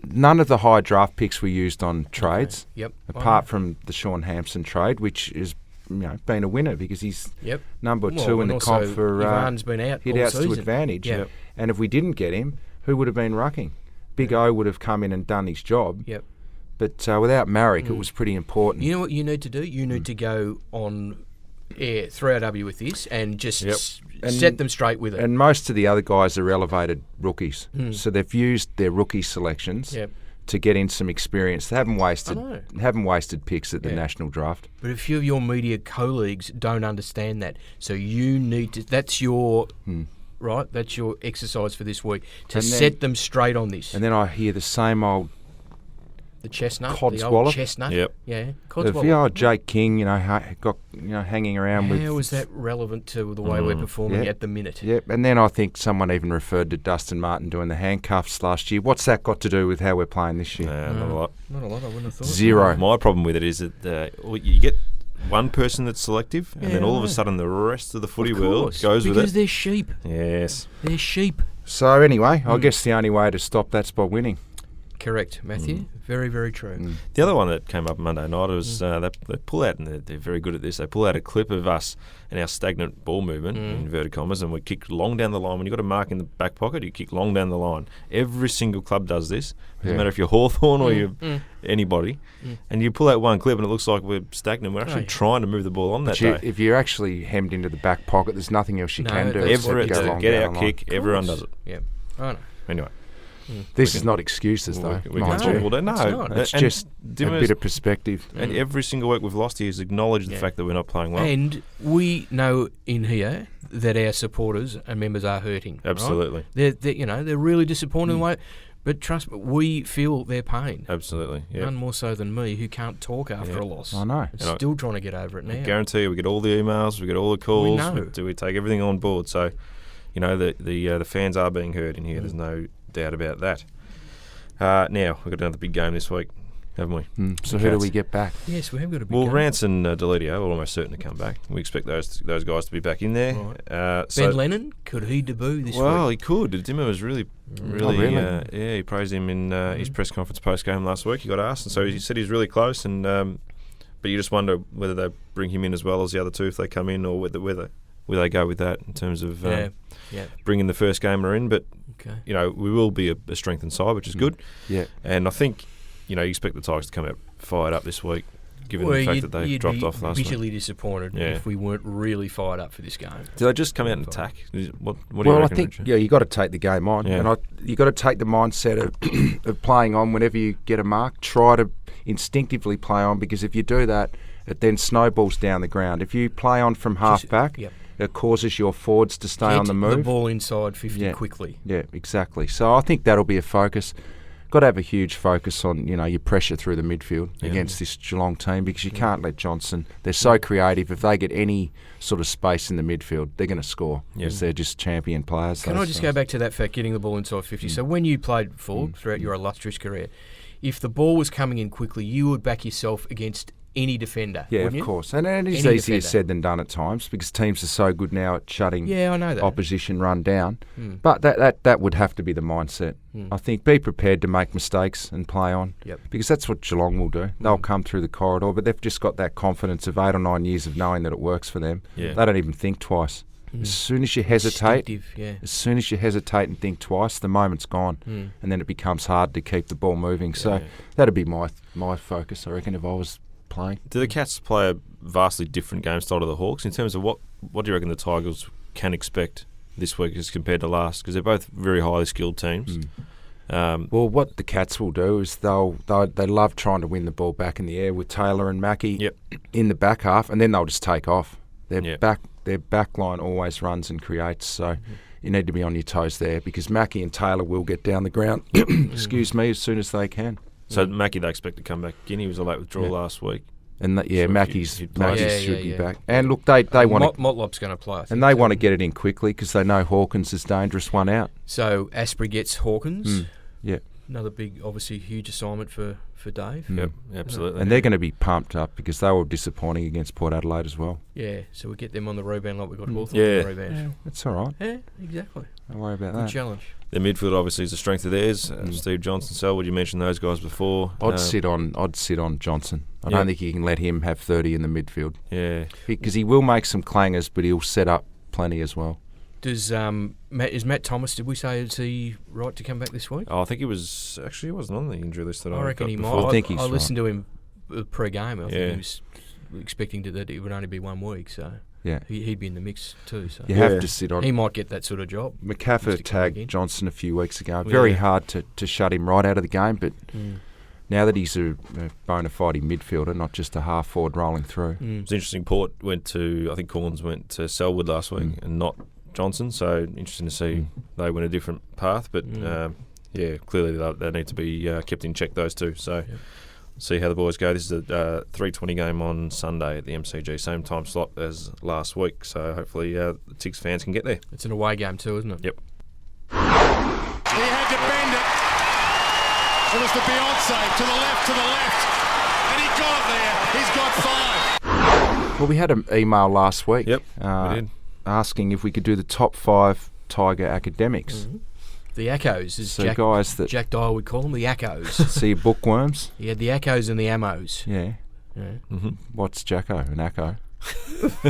None of the high draft picks were used on trades, Yep. apart from the Sean Hampson trade, which has been a winner because he's Yep. number Well, 2 in and the comp also for Ivan's been out hit all outs to season. advantage. Yep. And if we didn't get him, who would have been rucking? Big O would have come in and done his job. Yep. But without Marek, it was pretty important. You know what you need to do? You need to go on air 3RW with this and just set them straight with it. And most of the other guys are elevated rookies, so they've used their rookie selections Yep. to get in some experience. They haven't wasted picks at the Yeah. national draft. But a few of your media colleagues don't understand that. So you need to, that's your, right, that's your exercise for this week, to And then- set them straight on this. And then I hear the same old The chestnut, Cod's the old wallop. chestnut. Yep. Yeah, of Jake King, got hanging around with. How is that relevant to the way we're performing Yeah. at the minute? Yep, and then I think someone even referred to Dustin Martin doing the handcuffs last year. What's that got to do with how we're playing this year? Not a lot. Not a lot, I wouldn't have thought. Zero. My problem with it is that you get one person that's selective, and then all of Yeah. a sudden the rest of the footy Of world course, goes with because it. they're sheep. Yes. They're sheep. So anyway, I guess the only way to stop that's by winning. Correct, Matthew. Very, very true. The other one that came up Monday night was they pull out, and they're very good at this, they pull out a clip of us and our stagnant ball movement, in inverted commas, and we kick long down the line. When you've got a mark in the back pocket, you kick long down the line. Every single club does this. Doesn't Yeah. matter if you're Hawthorn or you're anybody. And you pull out one clip and it looks like we're stagnant. We're actually trying to move the ball on that day. If you're actually hemmed into the back pocket, there's nothing else you No, can do. that's except what go it's long get down out the line. kick, everyone does it. Yeah. I know. Anyway. This is not excuses, though. We can mind talk you. all day. No, It's not. It's and just a Dimmer's- bit of perspective. And every single week we've lost here has acknowledged the fact that we're not playing well. And we know in here that our supporters and members are hurting. right? Absolutely. They're really disappointed in the way. But trust me, we feel their pain. Absolutely. Yeah. None more so than me, who can't talk after a loss. I know. I'm And I- still trying to get over it now. I guarantee you, we get all the emails, we get all the calls. know. We take everything on board. So, the fans are being heard in here. There's no doubt about that. Now we've got another big game this week, haven't we? So who do we get back? Yes, we have got a big Well, game. Rance and Delidio are almost certain to come back. We expect those guys to be back in there. Right. Ben Lennon, could he debut this Well, week? he could. Dimmer was really. Really? He praised him in his press conference post game last week. He got asked, and so he said he's really close. And but you just wonder whether they bring him in as well as the other two if they come in, or whether they go with that in terms of bringing the first gamer in. But Okay. we will be a strengthened side, which is good. Yeah. And I think you expect the Tigers to come out fired up this week, given the fact that they you'd dropped be off last week. bitterly disappointed Yeah. if we weren't really fired up for this game. Did they just come out and attack? What do you Well, I reckon, think Richard? you got to take the game on, Yeah. and you got to take the mindset of of playing on whenever you get a mark. Try to instinctively play on, because if you do that, it then snowballs down the ground. If you play on from half back, yep. it causes your forwards to stay Get on the move. the ball inside 50 quickly. Yeah, exactly. So I think that'll be a focus. Got to have a huge focus on your pressure through the midfield against this Geelong team, because you can't let Johnson. They're so creative. If they get any sort of space in the midfield, they're going to score, because they're just champion players. Can I just go back to that fact, getting the ball inside 50? So when you played forward throughout your illustrious career, if the ball was coming in quickly, you would back yourself against any defender, Yeah, wouldn't of you? course. And it is Any easier defender. said than done at times, because teams are so good now at shutting Yeah, I know that. opposition run down. But that would have to be the mindset. I think be prepared to make mistakes and play on, Yep. because that's what Geelong will do. They'll come through the corridor, but they've just got that confidence of 8 or 9 years of knowing that it works for them. Yeah. They don't even think twice. As soon as you hesitate, Instinctive, yeah. as soon as you hesitate and think twice, the moment's gone, and then it becomes hard to keep the ball moving. So that'd be my focus, I reckon, if I was playing. Do the Cats play a vastly different game style to the Hawks in terms of what do you reckon the Tigers can expect this week as compared to last? Because they're both very highly skilled teams. Well, what the Cats will do is they love trying to win the ball back in the air with Taylor and Mackie in the back half, and then they'll just take off. Their back line always runs and creates, so you need to be on your toes there, because Mackie and Taylor will get down the ground, excuse me, as soon as they can. So Mackie, they expect to come back again. He was a late withdrawal last week. And Mackie's Mackie's play. should be back. And look, they want to, Motlop's going to play, I think. and they want to get it in quickly, because they know Hawkins is dangerous one out. So Asprey gets Hawkins. Yeah. Another big, obviously huge assignment for Dave. Yep, absolutely. And they're going to be pumped up because they were disappointing against Port Adelaide as well. Yeah, so we get them on the rebound like we got Hawthorn Yeah. on the rebound. Yeah, that's all right. Yeah, exactly. Don't worry about Good that. challenge. Their midfield obviously is a strength of theirs. Steve Johnson, Selwood, you mentioned those guys before. I'd sit on Johnson. I Yeah. don't think you can let him have 30 in the midfield Yeah. because he will make some clangers, but he'll set up plenty as well. Is Matt Thomas, did we say, is he right to come back this week? Oh, I think he wasn't on the injury list that I reckon got he before. might. I think he's I right. listened to him pre-game. I Yeah. think he was expecting that it would only be 1 week, so Yeah. he'd be in the mix too. So You have to sit on. he might get that sort of job. McCaffrey Just to come again. tagged Johnson a few weeks ago. Very hard to shut him right out of the game, but now that he's a bona fide midfielder, not just a half forward rolling through. It's interesting. Port went to, I think Corns went to Selwood last week and not Johnson, so interesting to see they went a different path. But clearly they need to be kept in check, those two. So see how the boys go. This is a 3:20 game on Sunday at the MCG, same time slot as last week. So hopefully the Tigs fans can get there. It's an away game too, isn't it? Yep. He had to bend it. It was the Beyonce to the left, and he got it there. He's got 5. Well, we had an email last week. Yep, we did. Asking if we could do the top 5 Tiger academics. The Acos, as So guys that Jack Dyer would call them, the Acos. see bookworms. He had the Acos and the Amos. Yeah. What's Jacko? An Acco?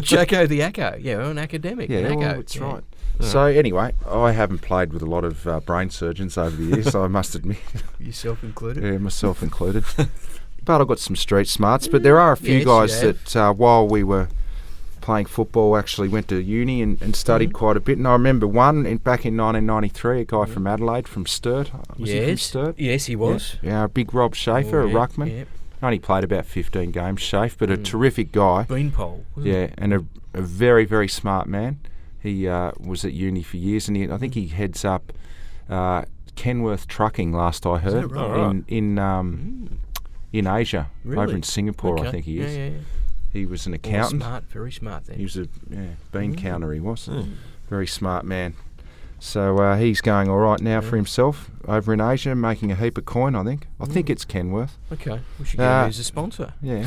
Jacko the Acco, yeah, an academic. Yeah, an well, Acco, that's right. So anyway, I haven't played with a lot of brain surgeons over the years, I must admit. Yourself included. Yeah, myself included. But I've got some street smarts. But there are a few Yes, guys you that, while we were playing football, actually went to uni and studied quite a bit. And I remember one back in 1993, a guy from Adelaide, from Sturt. Was he from Sturt? Yes, he was. Yeah, big Rob Schaefer, a ruckman. Yeah. Only played about 15 games, Schaefer, but a terrific guy. Beanpole. Yeah, and a very, very smart man. He was at uni for years, and I think he heads up Kenworth Trucking, last I heard, in Asia, Really? over in Singapore, Okay. I think he is. Yeah. He was an Well, accountant. smart, very smart then. He was a bean counter, he was. Very smart man. So he's going all right now for himself over in Asia, making a heap of coin, I think. I think it's Kenworth. Okay, we should get him as a sponsor. Yeah.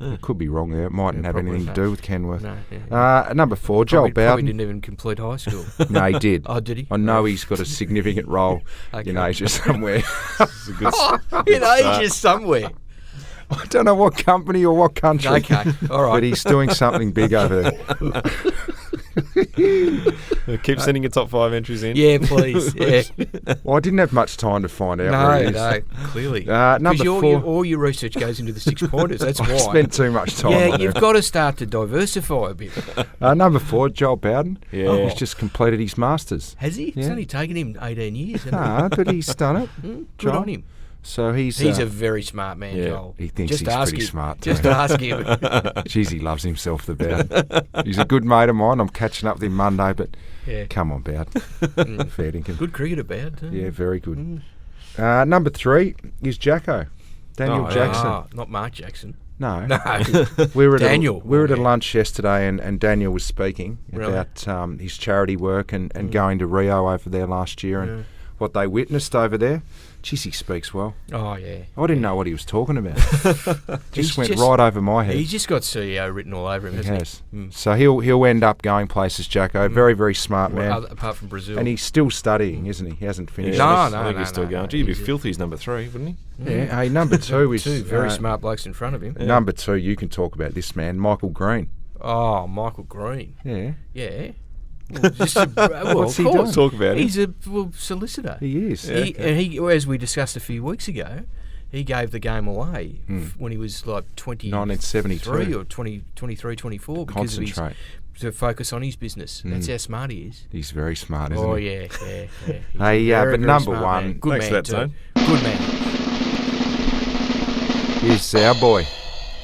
I could be wrong there. It mightn't have probably anything to do with Kenworth. No, Number 4, Joel probably Bowden. didn't even complete high school. No, he did. Oh, did he? I know he's got a significant role in Asia somewhere. In Asia somewhere. I don't know what company or what country. Okay, all right. But he's doing something big over there. Keep sending your top 5 entries in. Yeah, please. Yeah. Well, I didn't have much time to find out where he is. No, clearly. Number 4. All your research goes into the 6-pointers. That's why. I spent too much time Yeah, on you've it. got to start to diversify a bit. Number 4, Joel Bowden. Yeah. He's just completed his Masters. Has he? It's Yeah. only taken him 18 years. Hasn't it? No, but he's done it. Good Joel. on him. So he's a very smart man, Joel. he thinks Just he's ask pretty him. smart Just too. ask him. Jeez, he loves himself, the Bowden. He's a good mate of mine. I'm catching up with him Monday, but Yeah. come on, Bowden. Fair dinkum. Good cricketer, Bad. Too. Yeah, very good. Number 3 is Jacko. Daniel Jackson. Ah, not Mark Jackson. No. No. We were at Daniel. We were at a Yeah. lunch yesterday, and Daniel was speaking Really? about his charity work and going to Rio over there last year and what they witnessed over there. Jeez, he speaks well. Oh, yeah. I didn't know what he was talking about. He's just went right over my head. He's just got CEO written all over him, He hasn't has. he? So he'll end up going places, Jacko. Very, very smart man. Well, apart from Brazil. And he's still studying, isn't he? He hasn't finished. No, I no, think no, he's still no, going. no. Gee, he'd be He's a- filthy. He's number 3, wouldn't he? Yeah. Hey, number 2 is Two very smart blokes in front of him. Number 2, you can talk about this man, Michael Green. Oh, Michael Green. Yeah, Yeah. Well, just well, What's of he course. doing? Talk about him. He's a solicitor. he is. And he, as we discussed a few weeks ago, he gave the game away when he was like 23 1972. or 23, 24 because of his, Concentrate. to focus on his business. That's how smart he is. He's very smart, isn't Oh, he? yeah. He's Hey, a but very, very number smart 1 man. Good Thanks man, for that, too. Tone. Good man. Is our boy,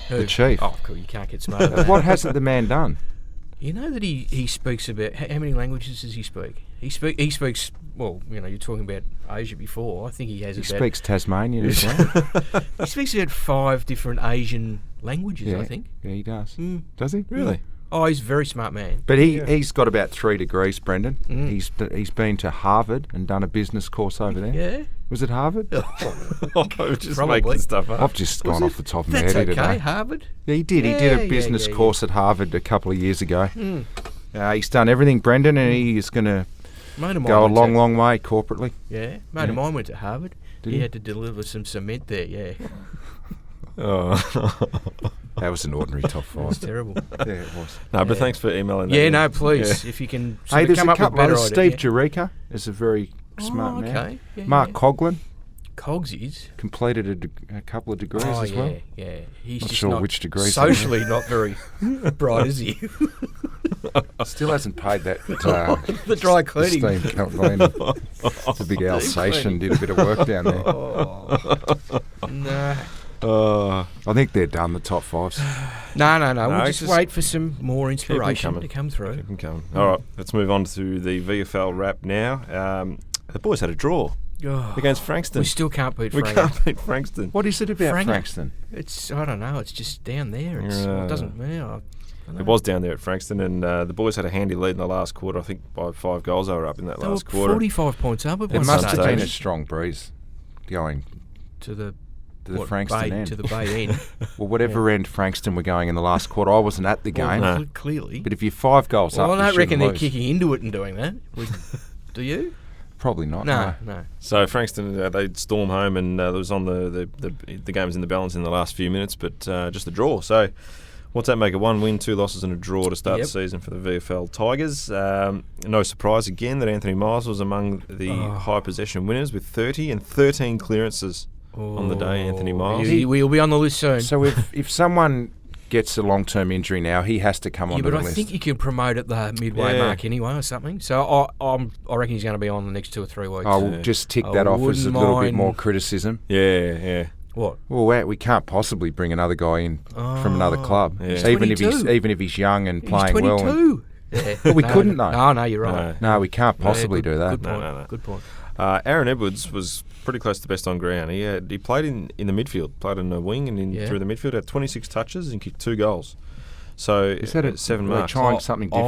Who? the Chief. Oh, cool. You can't get smarter than that. What hasn't the man done? You know that he speaks about how many languages does he speak? He speaks well. You know, you're talking about Asia before. I think he has He about speaks Tasmanian as well. he speaks about 5 different Asian languages. I think. Yeah, he does. Mm. Does he? Really? Oh, he's a very smart man. But he's got about 3 degrees, Brendan. He's been to Harvard and done a business course over there. Yeah. Was it Harvard? Just Probably. making stuff up. I've just gone off the top of my That's head okay, today. Harvard. Yeah, he did. He did a business course at Harvard a couple of years ago. He's done everything, Brendan, and he is going to go a long way corporately. Yeah. Mate of mine went to Harvard. Did he he? had to deliver some cement there, yeah. That was an ordinary top 5. It was terrible. Yeah, it was. No, but thanks for emailing that. Yeah, in. no, please. If you can Hey, there's come a up with couple better others. ideas. Steve Jureka is a very smart man. Okay. Yeah, Mark yeah. Coughlin Cogs is. completed a couple of degrees Oh, as yeah, well. yeah. He's Not just sure not which degrees. socially not very bright, is he? Still hasn't paid that. The dry cleaning. Steam cleaning. It's a big Alsatian. Did a bit of work down there. Nah. I think they're done, the top 5s. No. We'll it's just wait for some more inspiration coming. to come through. Keep 'em coming. All right, let's move on to the VFL wrap now. The boys had a draw Oh, against Frankston. we still can't beat We Frank. can't beat Frankston. What is it about Franger. Frankston? It's I don't know. It's just down there. It's, Yeah. it doesn't. Yeah, I don't know. It was down there at Frankston, and the boys had a handy lead in the last quarter. I think by 5 goals they were up in that They were last quarter. 45 points up at It one must have stage. been a strong breeze going to the to the what, Frankston bay, end. to the bay end. Well, whatever end Frankston were going in the last quarter, I wasn't at the game. Well, No. clearly. But if you're 5 goals Well, up, I you don't reckon shouldn't they're lose. kicking into it and doing that. Do you? Probably not. No. So Frankston, they storm home, and it was on the game was in the balance in the last few minutes, but just a draw. So what's that make? A 1 win, 2 losses, and a draw to start Yep. the season for the VFL Tigers. No surprise again that Anthony Miles was among the high possession winners with 30 and 13 clearances on the day. Anthony Miles. We'll be on the list soon. So if someone gets a long-term injury now, he has to come Yeah, onto but the I list. think you can promote at the midway Yeah. mark anyway or something. So I reckon he's going to be on the next 2 or 3 weeks. I will just tick I that off as a wouldn't little bit mind- more criticism. Yeah. What? Well, we can't possibly bring another guy in from another club, Yeah. He's even if 22. he's young and He's playing 22. well. Yeah. But we couldn't, though. No, you're right. No, we can't Yeah, possibly good- do that. Good point. No. Good point. Aaron Edwards was pretty close to best on ground. He played in the midfield, played in the wing and through the midfield. Had 26 touches and kicked 2 goals. So Is that 7 are they marks. trying something different?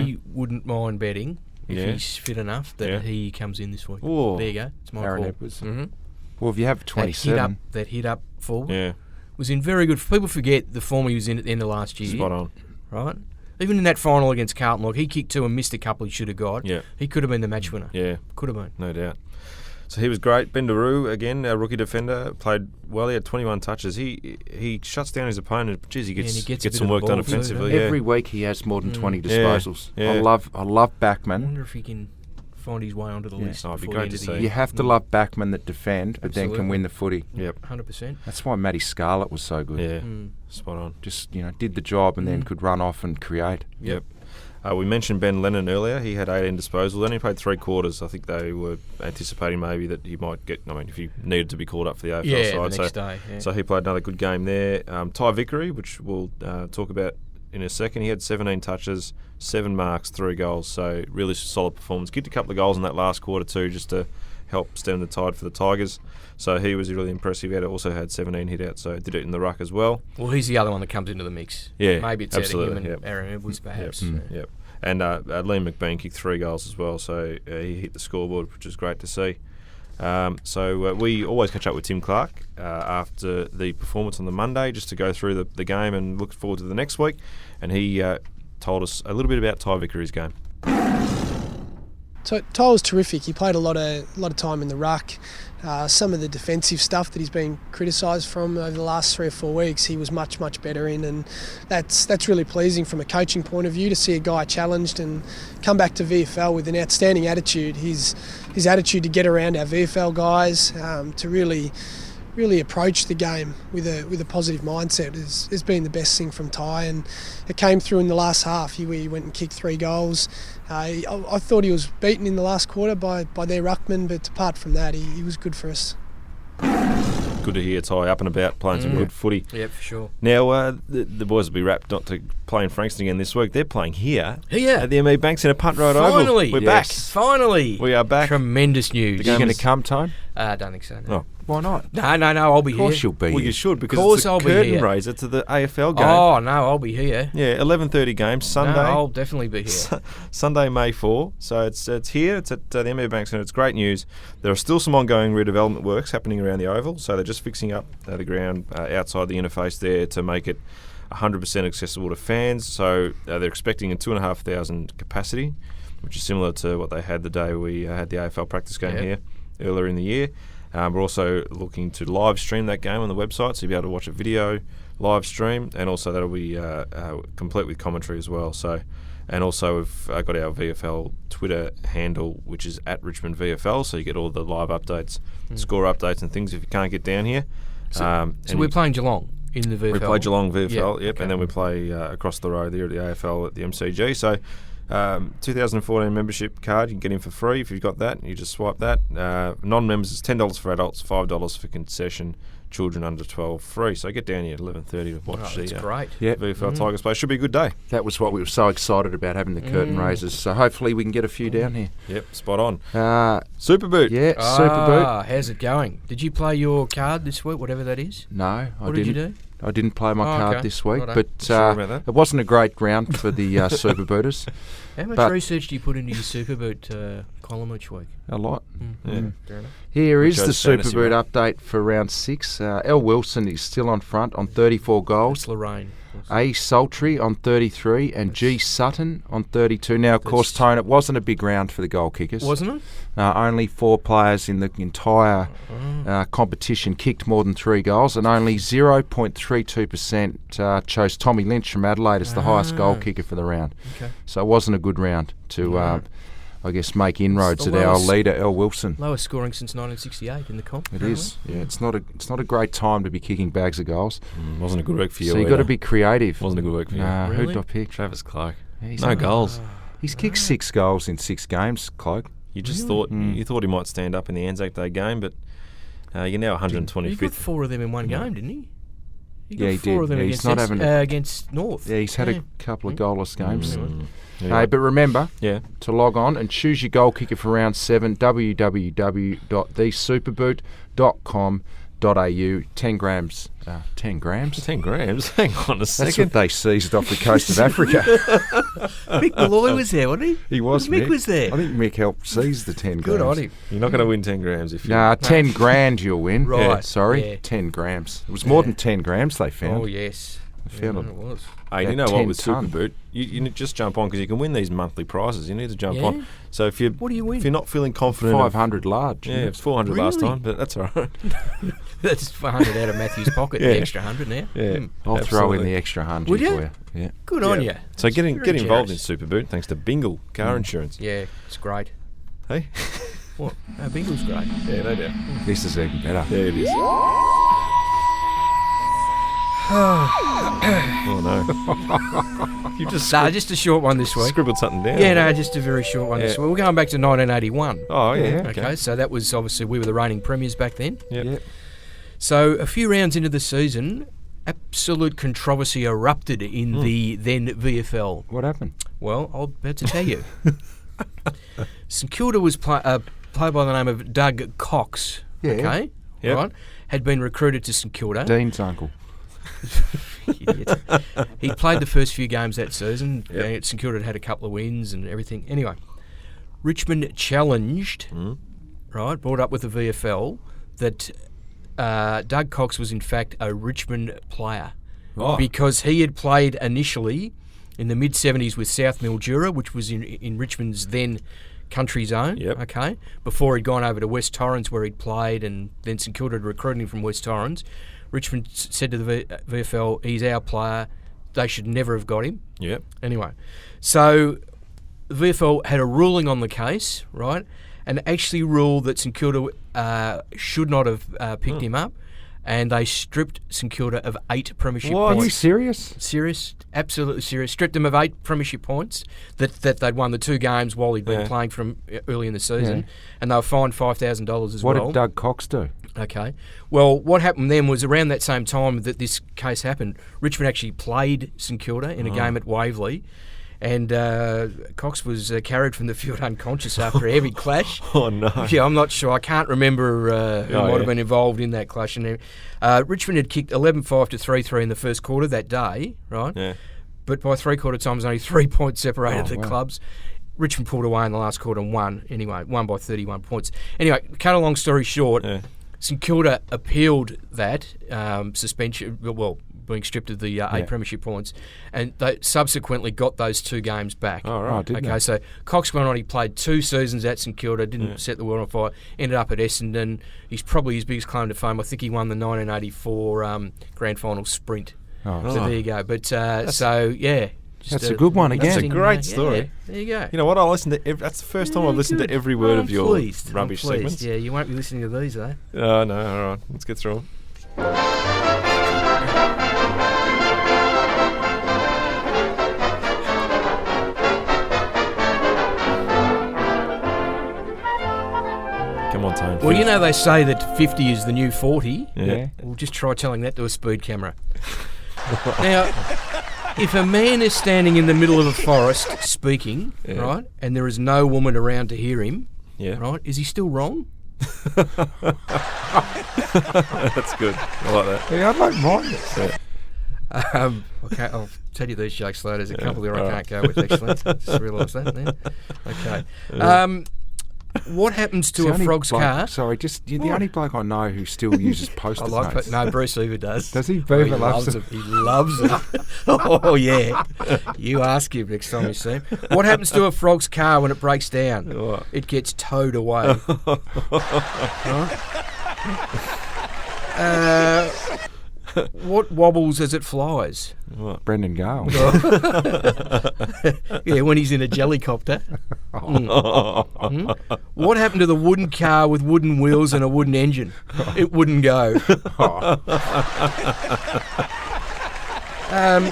I wouldn't mind betting if Yeah. he's fit enough that Yeah. he comes in this week. Oh. There you go. It's my Aaron call. Edwards. Mm-hmm. Well, if you have 27, That hit up forward Yeah, was in very good. People forget the form he was in at the end of last year. spot on. Right? Even in that final against Carlton, look, he kicked 2 and missed a couple he should have got. Yeah. He could have been the match winner. Yeah, Could have been. no doubt. So he was great. Ben Daru, again, our rookie defender, played well. He had 21 touches. He shuts down his opponent. Geez, he and gets, he gets a gets bit some of work done ball too, offensively. doesn't he? every week he has more than 20 Yeah, disposals. yeah. I love I backmen. wonder if he can find his way onto the list. Oh, it'd be before the great end to of the see. year. You have to love backmen that defend, but then can Absolutely. win the footy. Yep. 100%. That's why Matty Scarlett was so good. Yeah. Mm. Spot on. Just did the job and then could run off and create. Yep. We mentioned Ben Lennon earlier. He had 18 disposals. Only played 3 quarters. I think they were anticipating maybe that he might get. I mean, if he needed to be called up for the AFL Yeah, side, the next day. Yeah. so he played another good game there. Ty Vickery, which we'll talk about in a second. He had 17 touches, 7 marks, 3 goals. So really solid performance. Kicked a couple of goals in that last quarter too, just to help stem the tide for the Tigers. So he was really impressive. He also had 17 hit out, so did it in the ruck as well. Well, he's the other one that comes into the mix. Yeah, Maybe it's absolutely, out of him yep. and Aaron Edwards, perhaps. Yep. And Liam McBean kicked 3 goals as well, so he hit the scoreboard, which is great to see. So we always catch up with Tim Clark after the performance on the Monday, just to go through the game and look forward to the next week. And he told us a little bit about Ty Vickery's game. So Ty was terrific. He played a lot of time in the ruck. Some of the defensive stuff that he's been criticised from over the last 3 or 4 weeks, he was much better in, and that's really pleasing from a coaching point of view to see a guy challenged and come back to VFL with an outstanding attitude. His attitude to get around our VFL guys, to really approach the game with a positive mindset has been the best thing from Ty, and it came through in the last half. He went and kicked 3 goals. I thought he was beaten in the last quarter by their ruckman, but apart from that, he was good for us. Good to hear Ty up and about, playing some good footy. Yeah, for sure. Now, the boys will be wrapped not to play in Frankston again this week. They're playing here Yeah. at the ME Bank Centre, Punt Road Oval. Finally. We're Yes. back. Finally. We are back. Tremendous news. Are you going to come, Tone? I don't think so. No. Oh. Why not? No, I'll be Of here. course you'll be Well, here. you should, because Course it's a I'll be curtain here. raiser to the AFL game. Oh, no, I'll be here. Yeah, 11:30 game, Sunday. No, I'll definitely be here. Sunday, May 4. So it's here. It's at the ME Bank Centre. It's great news. There are still some ongoing redevelopment works happening around the Oval. So they're just fixing up the ground outside the interface there to make it 100% accessible to fans. So they're expecting a 2,500 capacity, which is similar to what they had the day we had the AFL practice game here earlier in the year. We're also looking to live stream that game on the website, so you'll be able to watch a video live stream, and also that'll be complete with commentary as well. So, and also we've got our VFL Twitter handle, which is at Richmond VFL, so you get all the live updates, score updates, and things if you can't get down here. So we're playing Geelong in the VFL. We play Geelong VFL, okay. and then we play across the road there at the AFL at the MCG. So 2014 membership card, you can get in for free if you've got that. You just swipe that. Non-members, it's $10 for adults, $5 for concession. Children under 12 free. So get down here at 11:30 to watch That's great. VFL Tigers play. Should be a good day. That was what we were so excited about, having the curtain raisers. So hopefully we can get a few down here. Yep, spot on. Super Boot. Yeah, Super Boot. How's it going? Did you play your card this week, whatever that is? No, I didn't. What did you do? I didn't play my card this week, Righto. but Sure about that? it wasn't a great round for the Super Booters. How much research do you put into your Super Boot column each week? A lot. Yeah. Fair enough. Here is chose the Super fantasy, Boot right? update for round 6. L. Wilson is still on front on 34 goals. It's Lorraine. A. Sultry on 33 and G. Sutton on 32. Now, of course, Tone, it wasn't a big round for the goal kickers. Wasn't it? Only 4 players in the entire competition kicked more than 3 goals, and only 0.32% chose Tommy Lynch from Adelaide as the highest goal kicker for the round. Okay. So it wasn't a good round to, I guess, make inroads It's at the our lowest- leader, L. Wilson. Lowest scoring since 1968 in the comp. It is. Yeah, it's not a great time to be kicking bags of goals. Wasn't a good week for you. So you've got to be creative. Wasn't a good week for you. Who Really? did I pick? Travis Clark. He's No goals. He's kicked 6 goals in 6 games, Cloak. You just thought you thought he might stand up in the Anzac Day game, but you're now He got 125th. 4 of them in one game, didn't he? He Yeah, got he 4 did. of them Yeah, against, he's not having a- against North. Yeah, he's had a couple of goalless games. Yeah. But remember Yeah. to log on and choose your goal kicker for round 7, www.thesuperboot.com.au. 10 grams. 10 grams? 10 grams? Hang on a That's second. what they seized off the coast of Africa. Mick Malloy was there, wasn't he? He was. Mick was there. I think Mick helped seize the 10 Good grams. on him. You're not going to win 10 grams if you... Nah, 10 grand you'll win. Right, Yeah, sorry, yeah. 10 grams. It was more than 10 grams they found. Oh, yes. They found Yeah, it. it was. Hey, you About know what 10 with tonne. Superboot, you need to just jump on because you can win these monthly prizes. You need to jump Yeah? on. So if you What do you win? if you're not feeling confident, of- 500 large. yeah, it's 400 last Really? time, but that's all right. That's 100 out of Matthew's pocket, Yeah. the extra 100 now. Yeah, I'll throw in absolutely. the extra 100 Would you? for you. Yeah. Good on you. So get Very involved in generous. Superboot thanks to Bingle Car Insurance. Yeah, it's great. Hey, What? No, Bingle's great. yeah, no doubt. This is even better. Yeah, it is. Oh no! You just Nah, just a short one this week. scribbled something down. Yeah, no, just a very short one this Yeah. week. We're going back to 1981. Oh yeah. Okay, so that was obviously we were the reigning premiers back then. Yep. Yep. So a few rounds into the season, absolute controversy erupted in the then VFL. What happened? Well, I'll about to tell you. St Kilda was played by the name of Doug Cox. Yeah. Okay, Yep. right, had been recruited to St Kilda. Dean's uncle. Idiot. He played the first few games that season. St Kilda had a couple of wins and everything. Anyway, Richmond challenged, right, brought up with the VFL that Doug Cox was in fact a Richmond player because he had played initially in the mid-70s with South Mildura, which was in Richmond's then country zone, Yep. okay, before he'd gone over to West Torrens where he'd played, and then St Kilda had recruited him from West Torrens. Richmond said to the VFL, he's our player, they should never have got him. Yep. Anyway, so the VFL had a ruling on the case, right, and actually ruled that St Kilda should not have picked him up, and they stripped St Kilda of 8 premiership Are points. you serious? Serious, absolutely serious. Stripped them of 8 premiership points that they'd won the 2 games while he'd been playing from early in the season, Yeah. and they were fined $5,000 as What well. did Doug Cox do? Okay. Well, what happened then was around that same time that this case happened, Richmond actually played St Kilda in a game at Waverley, And Cox was carried from the field unconscious after a heavy clash. Oh, no. Yeah, I'm not sure. I can't remember who might have been involved in that clash. And Richmond had kicked 11-5 to 3-3 in the first quarter that day, right? Yeah. But by three-quarter time, it was only 3 points separated the clubs. Richmond pulled away in the last quarter and won. Anyway, won by 31 points. Anyway, cut a long story short, St Kilda appealed that suspension, being stripped of the 8 premiership points, and they subsequently got those 2 games back. Oh, right. Okay, so Cox went on, he played 2 seasons at St Kilda, didn't set the world on fire, ended up at Essendon. He's probably his biggest claim to fame. I think he won the 1984 grand final sprint. So there you go. But that's a good one again. That's a great story. Yeah, there you go. You know what? I listen to. That's the first time I've listened to every word of your rubbish segments. Yeah, you won't be listening to these, though. Oh, no. All right. Let's get through them. Come on, Tone. Well, you know they say that 50 is the new 40. Yeah. We'll just try telling that to a speed camera. Now, if a man is standing in the middle of a forest speaking, right, and there is no woman around to hear him, right, is he still wrong? That's good. I like that. Yeah, I don't mind it. Okay, I'll tell you these jokes later. There's a couple there I can't go with. Excellent. Just realised that then. Okay. What happens to a frog's car? Sorry, you're the only bloke I know who still uses post-it notes. No, Bruce Hoover does. Does he? Beaver loves them. He loves them. Oh, yeah. You ask him next time you see him. What happens to a frog's car when it breaks down? What? It gets towed away. What wobbles as it flies? What? Brendan Gale. Yeah, when he's in a jellycopter. What happened to the wooden car with wooden wheels and a wooden engine? It wouldn't go. I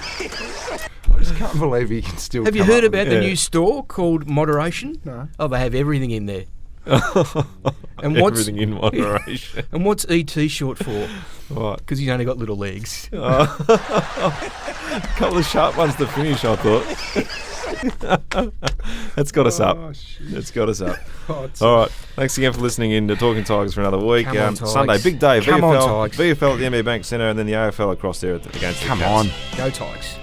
just can't believe he can still. Have you heard about the new store called Moderation? No. Oh, they have everything in there. And everything in moderation. And what's ET short for? What? Because he's only got little legs. A couple of sharp ones to finish, I thought. That's got us up. It's got us up. All right. Thanks again for listening in to Talking Tigers for another week. Sunday, big day. VFL at the ME Bank Centre and then the AFL across there against the Cats. Go Tigers.